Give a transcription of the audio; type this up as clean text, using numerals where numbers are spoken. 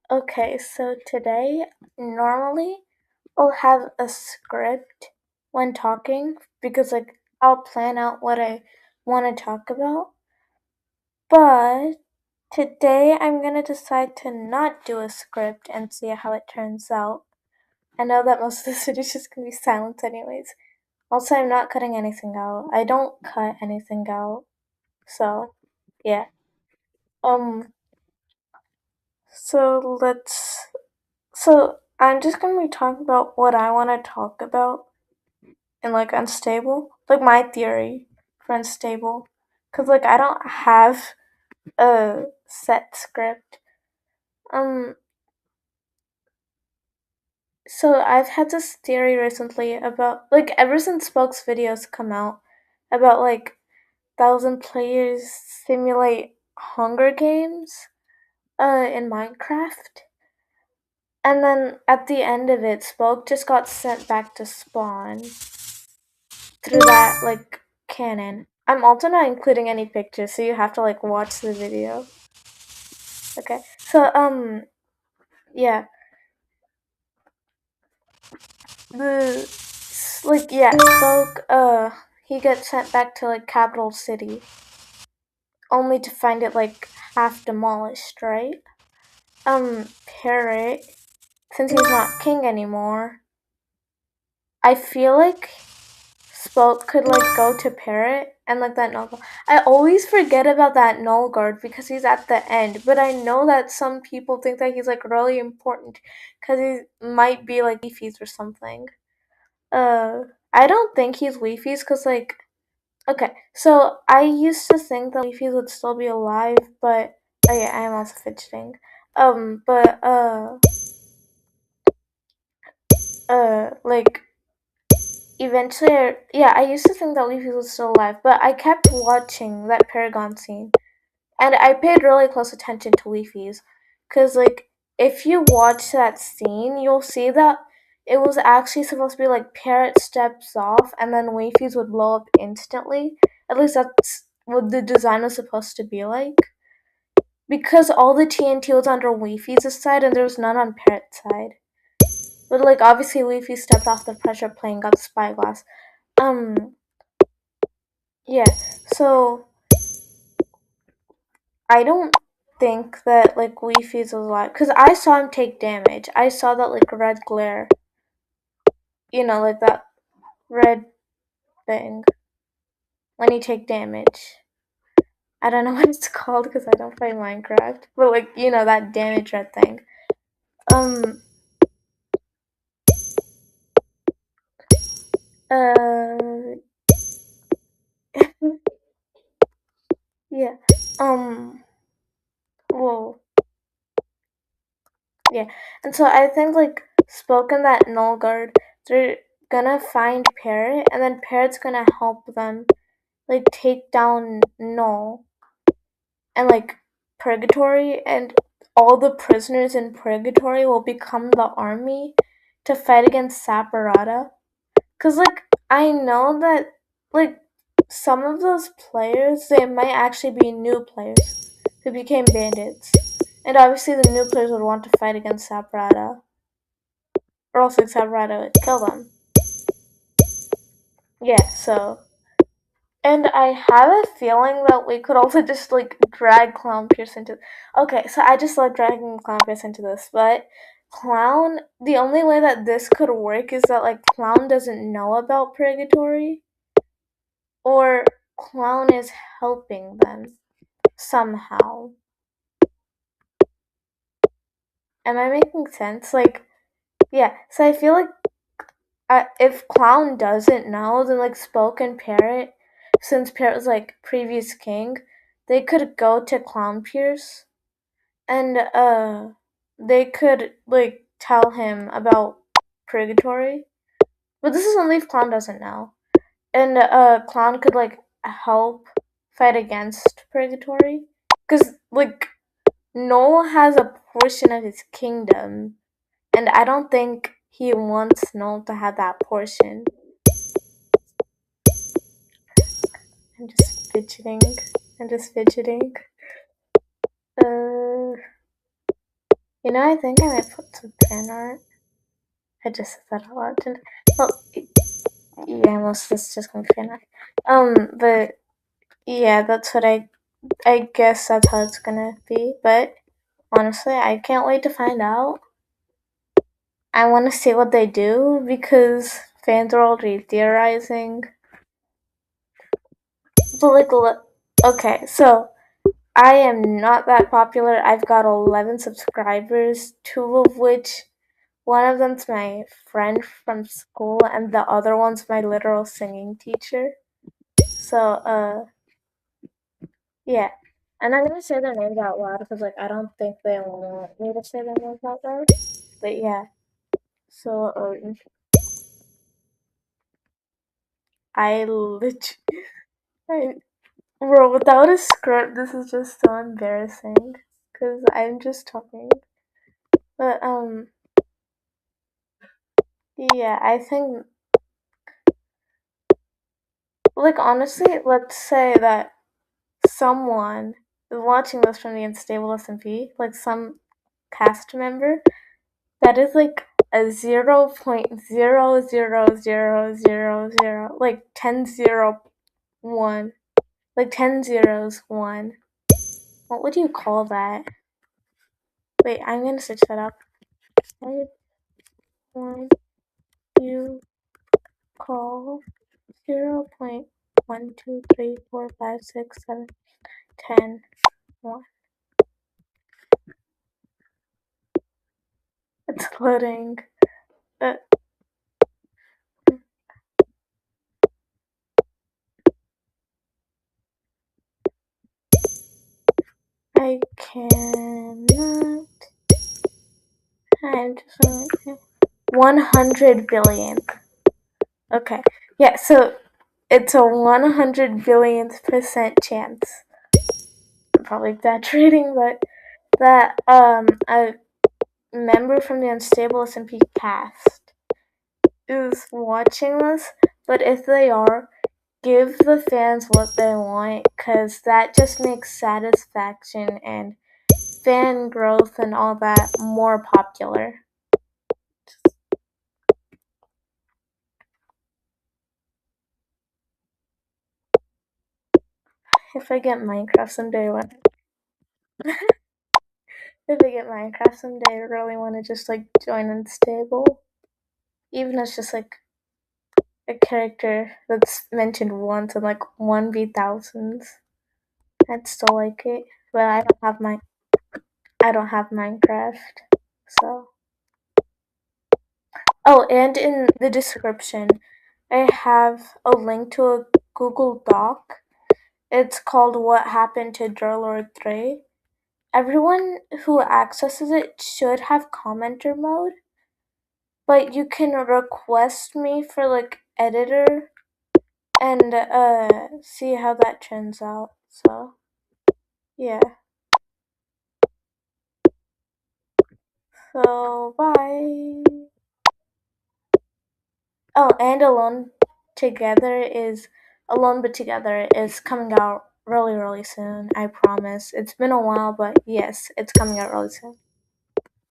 Okay, so today, normally, I'll have a script when talking because, I'll plan out what I want to talk about. But today, I'm gonna decide to not do a script and see how it turns out. I know that most of this video is just gonna be silence, anyways. Also, I'm not cutting anything out. I don't cut anything out. So, yeah. Um, so let's So I'm just gonna be talking about what I want to talk about in unstable, like my theory for unstable, cause I don't have a set script. Um, so I've had this theory recently about ever since Spoke's videos come out about 1,000 players simulate Hunger Games in Minecraft. And then at the end of it, Spoke just got sent back to spawn through that canon. I'm also not including any pictures, so you have to watch the video. Okay. So yeah. The Spoke he gets sent back to capital city only to find it half demolished, right? Parrot, since he's not king anymore, I feel like Spoke could go to Parrot and that null guard. I always forget about that null guard because he's at the end, but I know that some people think that he's really important because he might be Leafy's or something. I don't think he's Leafy's because okay, so I used to think that Leafy's would still be alive, but oh yeah, I'm also fidgeting. But like eventually, I used to think that Leafy was still alive, but I kept watching that Paragon scene, and I paid really close attention to Leafy's, cause if you watch that scene, you'll see that it was actually supposed to be Parrot steps off, and then Leafy's would blow up instantly. At least that's what the design was supposed to be like, because all the TNT was under Leafy's side, and there was none on Parrot's side. But obviously Leafy stepped off the pressure plate and got the spyglass. Um, Yeah, so I don't think that Leafy's alive because I saw him take damage. I saw that red glare, that red thing when he take damage. I don't know what it's called because I don't play Minecraft, but that damage red thing. Um. Uh. Yeah. Um. Whoa. Yeah. And so I think spoken that null guard, they're gonna find Parrot, and then Parrot's gonna help them take down Null and Purgatory, and all the prisoners in Purgatory will become the army to fight against Saparata. Cause I know that like some of those players, they might actually be new players who became bandits. And obviously the new players would want to fight against Saparata. Or else Saparata would kill them. Yeah, so and I have a feeling that we could also just drag Clown Pierce into. Okay, so I just love dragging Clown Pierce into this, but Clown. The only way that this could work is that Clown doesn't know about Purgatory, or Clown is helping them somehow. Am I making sense? Yeah. So I feel if Clown doesn't know, then Spoke and Parrot, since Parrot was previous king, they could go to Clown Pierce and they could tell him about Purgatory. But this is only if Clown doesn't know. And Clown could help fight against Purgatory. Cause Noel has a portion of his kingdom, and I don't think he wants Noel to have that portion. I'm just fidgeting. I'm just fidgeting. Uh, I think I might put some fan art. I just said that out loud. Well, yeah, most of this is just gonna be fan art. But yeah, that's what I guess that's how it's gonna be. But honestly, I can't wait to find out. I want to see what they do because fans are already theorizing. But okay, so I am not that popular. I've got 11 subscribers, two of which one of them's my friend from school, and the other one's my literal singing teacher. So, yeah. And I'm gonna say their names out loud because, I don't think they want me to say their names out loud. But yeah. So, I literally, I, bro, without a script, this is just so embarrassing because I'm just talking. But, yeah, I think, honestly, let's say that someone is watching this from the Unstable SMP, some cast member, that is a 0.00000, 10 0 1, 10 zeros 1. What would you call that? Wait, I'm gonna switch that up. What would you call 0.123456710 1? It's loading. Uh, I cannot. I'm just 100 billionth. Okay. Yeah, so it's a 100 billionth percent chance. I'm probably exaggerating, but that a member from the Unstable SMP cast is watching this. But if they are, give the fans what they want, because that just makes satisfaction and fan growth and all that more popular. If I get Minecraft someday, if I get Minecraft someday, I really want to just join Unstable, even as just a character that's mentioned once in 1v1000s. I'd still like it, but I don't have Minecraft, so. Oh, and in the description, I have a link to a Google Doc. It's called "What Happened to Drillord 3." Everyone who accesses it should have commenter mode, but you can request me for editor and see how that turns out. So yeah. So bye. Oh, and Alone but Together is coming out really, really soon. I promise. It's been a while, but yes, it's coming out really soon.